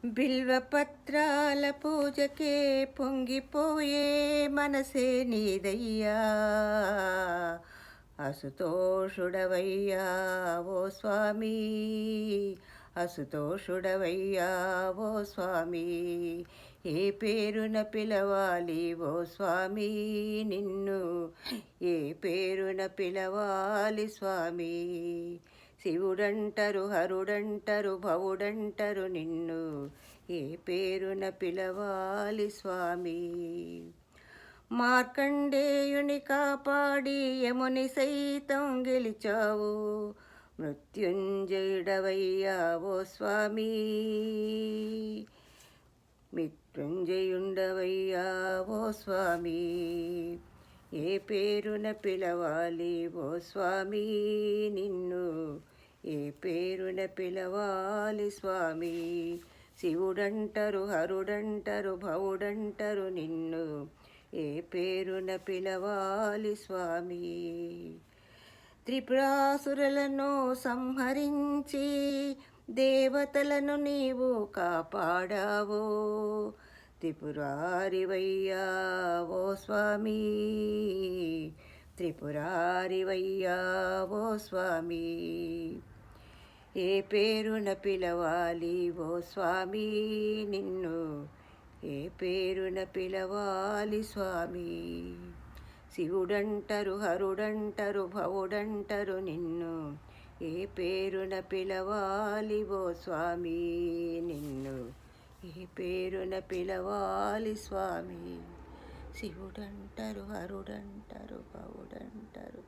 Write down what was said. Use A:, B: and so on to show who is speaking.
A: బిల్వపత్రాల పూజకే పొంగిపోయే మనసే నీదయ్యా. అసుతోషుడవయ్యా ఓ స్వామి, అసుతోషుడవయ్యా ఓ స్వామి. ఏ పేరున పిలవాలి ఓ స్వామి నిన్ను, ఏ పేరున పిలవాలి స్వామి. శివుడంటరు, హరుడంటరు, భవుడంటరు నిన్ను, ఏ పేరున పిలవాలి స్వామి. మార్కండేయుని కాపాడి యముని సైతం గెలిచావు, మృత్యుంజయుడవయ్యా ఓ స్వామి. మృత్యుంజయుండవయ్యా ఓ స్వామి. ఏ పేరున పిలవాలి ఓ స్వామి నిన్ను, ఏ పేరున పిలవాలి స్వామి. శివుడంటరు, హరుడంటరు, భవుడంటరు నిన్ను, ఏ పేరున పిలవాలి స్వామి. త్రిపురాసురులను సంహరించి దేవతలను నీవు కాపాడావు, త్రిపురారివయ్యా ఓ స్వామి, త్రిపురారివయ్యా ఓ స్వామి. ఏ పేరున పిలవాలి ఓ స్వామి నిన్ను, ఏ పేరున పిలవాలి స్వామి. శివుడంటరు, హరుడంటరు, భవుడంటరు నిన్ను, ఏ పేరున పిలవాలి ఓ స్వామి నిన్ను, ఏ పేరున పిలవాలి స్వామి. శివుడంటరు, హరుడంటరు, భవుడంటరు.